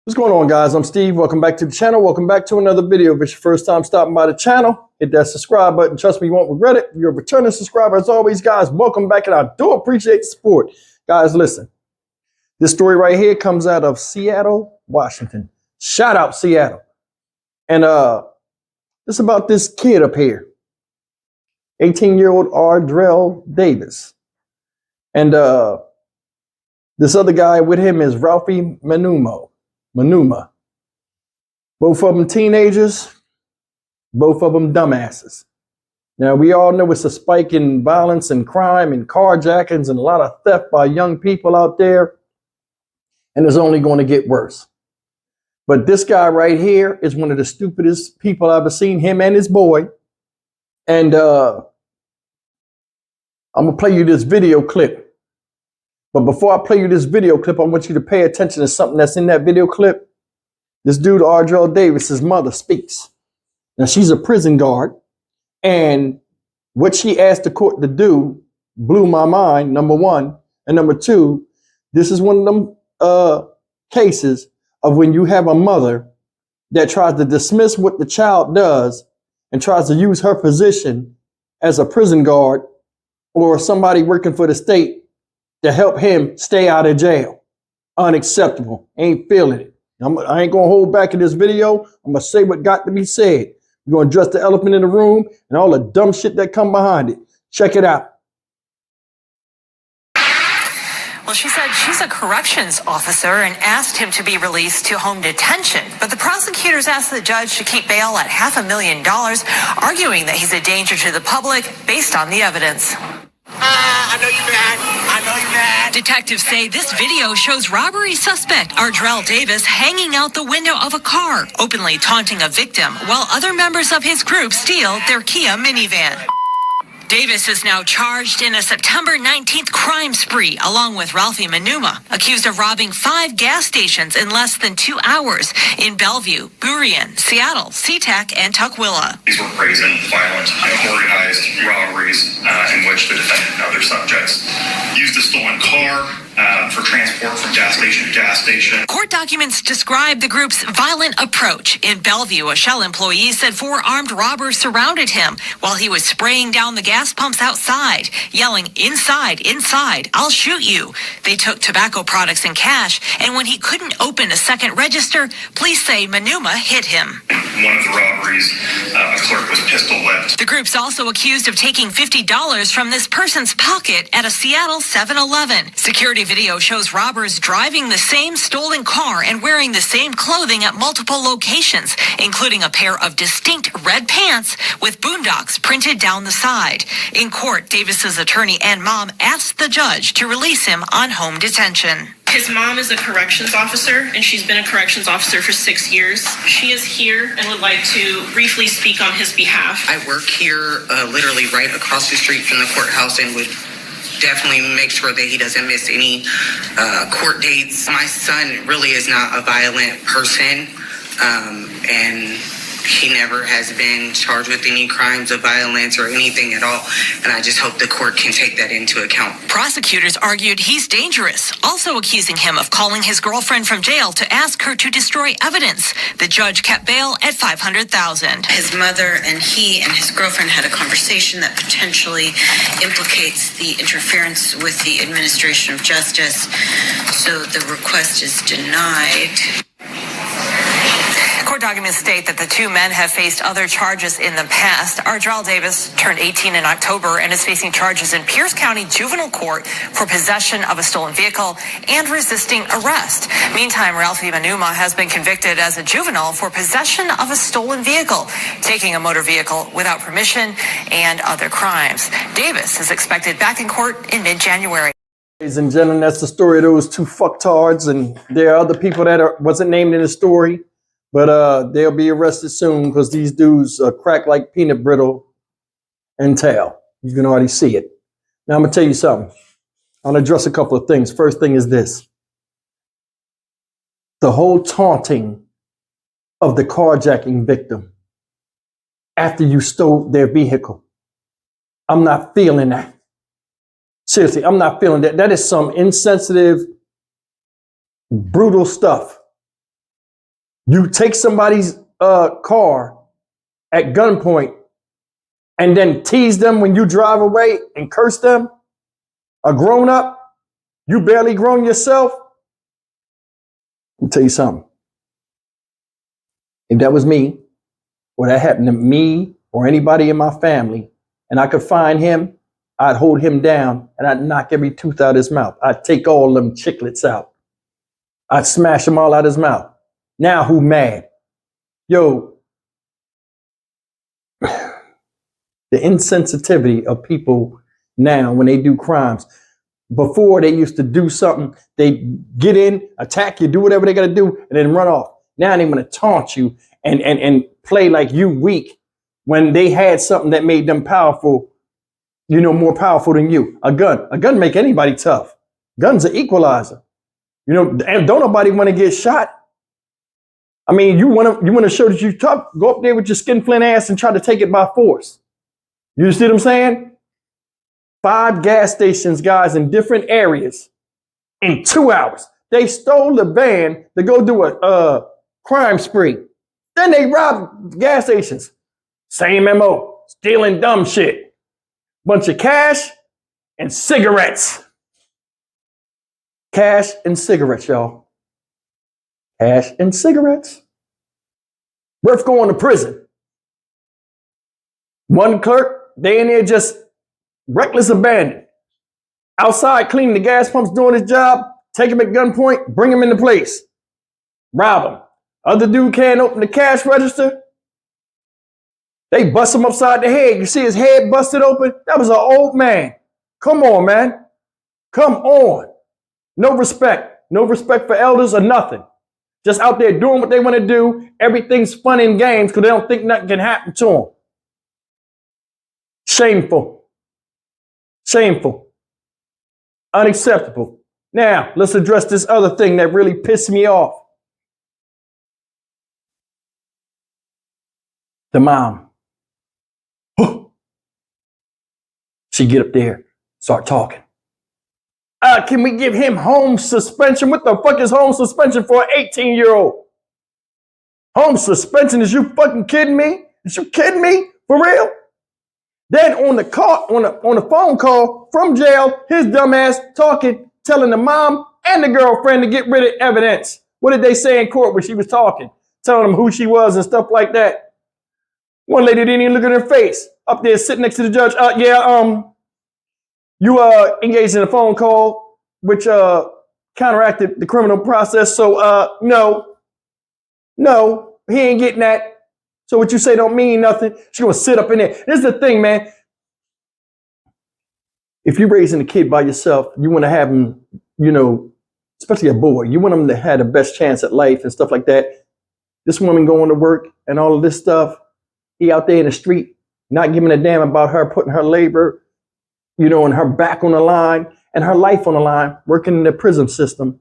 What's going on, guys? I'm Steve. Welcome back to the channel. Welcome back to another video. If it's your first time stopping by the channel, hit that subscribe button. Trust me, you won't regret it. If you're a returning subscriber, as always, guys, welcome back, and I do appreciate the support. Guys, listen. This story right here comes out of Seattle, Washington. Shout out Seattle. And it's about this kid up here, 18-year-old Ardrell Davis. And this other guy with him is Ralphie Manuma. Both of them teenagers, both of them dumbasses. Now, we all know it's a spike in violence and crime and carjackings and a lot of theft by young people out there. And it's only going to get worse. But this guy right here is one of the stupidest people I've ever seen, him and his boy. And I'm going to play you this video clip. But before I play you this video clip, I want you to pay attention to something that's in that video clip. This dude, Ardrell Davis, mother speaks. Now, she's a prison guard. And what she asked the court to do blew my mind, number one. And number two, this is one of them cases of when you have a mother that tries to dismiss what the child does and tries to use her position as a prison guard or somebody working for the state to help him stay out of jail. Unacceptable. Ain't feeling it. I ain't going to hold back in this video. I'm going to say what got to be said. We're going to address the elephant in the room and all the dumb shit that come behind it. Check it out. Well, she said she's a corrections officer and asked him to be released to home detention. But the prosecutors asked the judge to keep bail at $500,000, arguing that he's a danger to the public based on the evidence. I know you're mad. I know you're mad. Detectives say this video shows robbery suspect Ardrell Davis hanging out the window of a car, openly taunting a victim, while other members of his group steal their Kia minivan. Davis is now charged in a September 19th crime spree, along with Ralphie Manuma, accused of robbing 5 gas stations in less than 2 hours in Bellevue, Burien, Seattle, SeaTac, and Tukwila. These were brazen, violent, organized robberies in which the defendant and other subjects used a stolen car for transport from gas station to gas station. Court documents describe the group's violent approach. In Bellevue, a Shell employee said 4 armed robbers surrounded him while he was spraying down the gas pumps outside, yelling, "Inside, inside, I'll shoot you." They took tobacco products and cash, and when he couldn't open a second register, police say Manuma hit him. In one of the robberies, a clerk was pistol whipped. The group's also accused of taking $50 from this person's pocket at a Seattle 7-Eleven. Security video shows robbers driving the same stolen car and wearing the same clothing at multiple locations, including a pair of distinct red pants with boondocks printed down the side. In court, Davis's attorney and mom asked the judge to release him on home detention. His mom is a corrections officer, and she's been a corrections officer for 6 years. She is here and would like to briefly speak on his behalf. I work here literally right across the street from the courthouse and would definitely make sure that he doesn't miss any court dates. My son really is not a violent person, and he never has been charged with any crimes of violence or anything at all, and I just hope the court can take that into account. Prosecutors argued he's dangerous, also accusing him of calling his girlfriend from jail to ask her to destroy evidence. The judge kept bail at $500,000. His mother and he and his girlfriend had a conversation that potentially implicates the interference with the administration of justice, so the request is denied. Court documents state that the 2 men have faced other charges in the past. Ardrell Davis turned 18 in October and is facing charges in Pierce County Juvenile Court for possession of a stolen vehicle and resisting arrest. Meantime, Ralphie Manuma has been convicted as a juvenile for possession of a stolen vehicle, taking a motor vehicle without permission, and other crimes. Davis is expected back in court in mid-January. Ladies and gentlemen, that's the story of those 2 fucktards, and there are other people that wasn't named in the story. But they'll be arrested soon because these dudes crack like peanut brittle and tail. You can already see it. Now, I'm going to tell you something. I'll address a couple of things. First thing is this. The whole taunting of the carjacking victim after you stole their vehicle. I'm not feeling that. Seriously, I'm not feeling that. That is some insensitive, brutal stuff. You take somebody's car at gunpoint and then tease them when you drive away and curse them? A grown up? You barely grown yourself? Let me tell you something. If that was me, or that happened to me or anybody in my family, and I could find him, I'd hold him down and I'd knock every tooth out his mouth. I'd take all them chiclets out. I'd smash them all out his mouth. Now who mad? Yo, the insensitivity of people now when they do crimes. Before they used to do something, they get in, attack you, do whatever they got to do, and then run off. Now they want to taunt you and play like you weak when they had something that made them powerful, you know, more powerful than you. A gun make anybody tough. Gun's an equalizer. You know, and don't nobody want to get shot. I mean, you want to show that you're tough, go up there with your skinflint ass and try to take it by force. You see what I'm saying? 5 gas stations, guys, in different areas in 2 hours. They stole the van to go do a crime spree. Then they robbed gas stations. Same MO, stealing dumb shit. Bunch of cash and cigarettes. Cash and cigarettes, y'all. Cash and cigarettes. Worth going to prison. One clerk, they in there just reckless abandon. Outside cleaning the gas pumps, doing his job, take him at gunpoint, bring him into place. Rob him. Other dude can't open the cash register. They bust him upside the head. You see his head busted open? That was an old man. Come on, man. Come on. No respect. No respect for elders or nothing. Just out there doing what they want to do. Everything's fun and games because they don't think nothing can happen to them. Shameful. Shameful. Unacceptable. Now, let's address this other thing that really pissed me off. The mom. She get up there, start talking. Can we give him home suspension? What the fuck is home suspension for an 18-year-old? Home suspension? Is you fucking kidding me? Is you kidding me? For real? Then on the call, on the phone call from jail, his dumb ass talking, telling the mom and the girlfriend to get rid of evidence. What did they say in court when she was talking? Telling them who she was and stuff like that. One lady didn't even look at her face. Up there sitting next to the judge. You engaged in a phone call which counteracted the criminal process. So no, he ain't getting that. So what you say don't mean nothing. She gonna sit up in there. This is the thing, man. If you're raising a kid by yourself, you want to have him, you know, especially a boy, you want him to have the best chance at life and stuff like that. This woman going to work and all of this stuff, he out there in the street, not giving a damn about her, putting her labor, you know, and her back on the line and her life on the line, working in the prison system,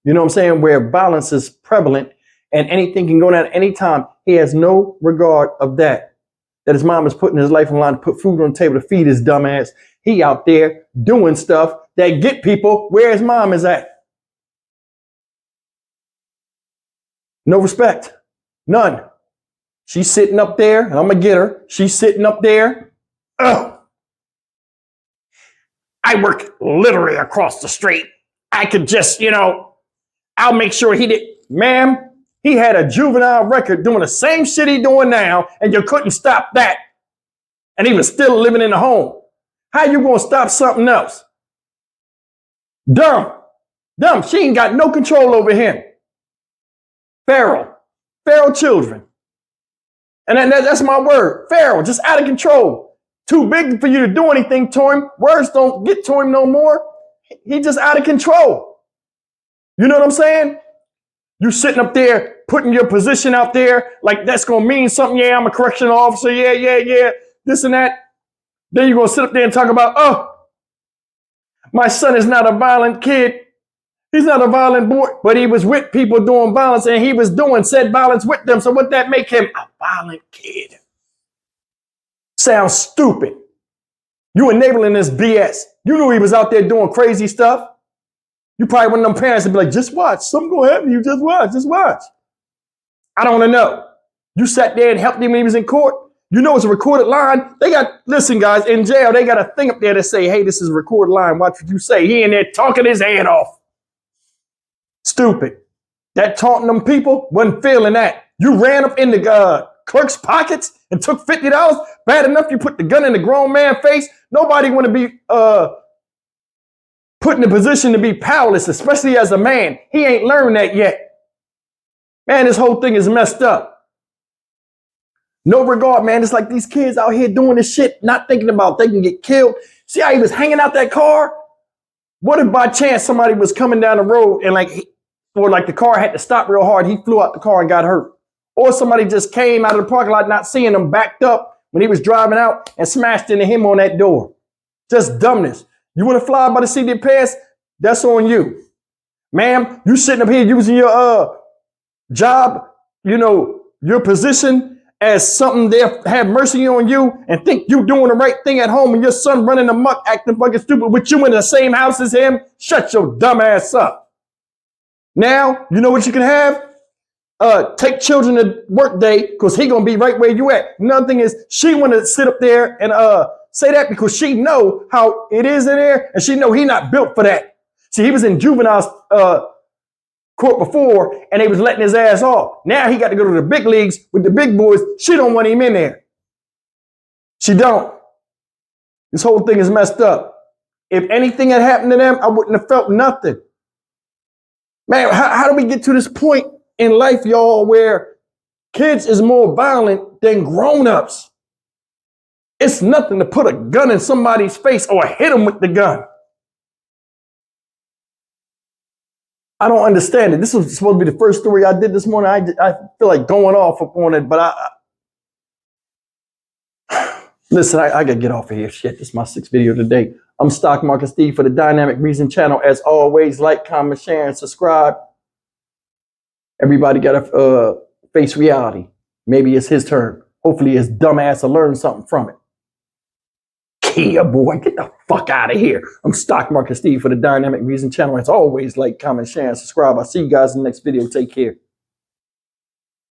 you know what I'm saying, where violence is prevalent and anything can go down at any time. He has no regard of that his mom is putting his life on the line to put food on the table to feed his dumb ass. He out there doing stuff that get people where his mom is at. No respect. None. She's sitting up there, and I'm going to get her. She's sitting up there. Oh, I work literally across the street. I could just, you know, I'll make sure he did. Ma'am, he had a juvenile record doing the same shit he doing now, and you couldn't stop that. And he was still living in the home. How you going to stop something else? Dumb. She ain't got no control over him. Feral children. And that's my word. Feral, just out of control. Too big for you to do anything to him. Words don't get to him no more. He just out of control. You know what I'm saying? You sitting up there, putting your position out there like that's going to mean something. Yeah, I'm a correctional officer. Yeah. This and that. Then you're going to sit up there and talk about, oh, my son is not a violent kid. He's not a violent boy, but he was with people doing violence and he was doing said violence with them. So what that make him? A violent kid. Sounds stupid. You enabling this BS. You knew he was out there doing crazy stuff. You probably one of them parents that be like, just watch. Something gonna happen. You just watch. I don't want to know. You sat there and helped him when he was in court. You know it's a recorded line. Listen, guys, in jail, they got a thing up there that say, hey, this is a recorded line. Watch what you say. He in there talking his head off. Stupid. That taunting them people wasn't feeling that. You ran up in the clerk's pockets and took $50. Bad enough you put the gun in the grown man's face. Nobody want to be put in a position to be powerless, especially as a man. He ain't learned that yet. Man, this whole thing is messed up. No regard, man. It's like these kids out here doing this shit, not thinking about they can get killed. See how he was hanging out that car? What if by chance somebody was coming down the road and the car had to stop real hard. He flew out the car and got hurt. Or somebody just came out of the parking lot not seeing him, backed up when he was driving out and smashed into him on that door. Just dumbness. You want to fly by the seat of your pants? That's on you. Ma'am, you sitting up here using your job, your position as something they have mercy on you and think you doing the right thing at home and your son running amok acting fucking stupid with you in the same house as him. Shut your dumb ass up. Now, you know what you can have? Take children to work day because he going to be right where you at. Another thing is she want to sit up there and say that because she know how it is in there and she know he not built for that. See, he was in juvenile court before and they was letting his ass off. Now he got to go to the big leagues with the big boys. She don't want him in there. She don't. This whole thing is messed up. If anything had happened to them, I wouldn't have felt nothing. Man, how do we get to this point in life, y'all, where kids is more violent than grown-ups? It's nothing to put a gun in somebody's face or hit them with the gun. I don't understand it. This was supposed to be the first story I did this morning. I feel like going off on it, but listen, I got to get off of here. Shit, this is my 6th video today. I'm Stock Market Steve for the Dynamic Reason channel. As always, like, comment, share, and subscribe. Everybody got to face reality. Maybe it's his turn. Hopefully his dumb ass will learn something from it. Kia, boy, get the fuck out of here. I'm Stock Market Steve for the Dynamic Reason channel. As always, like, comment, share, and subscribe. I'll see you guys in the next video. Take care.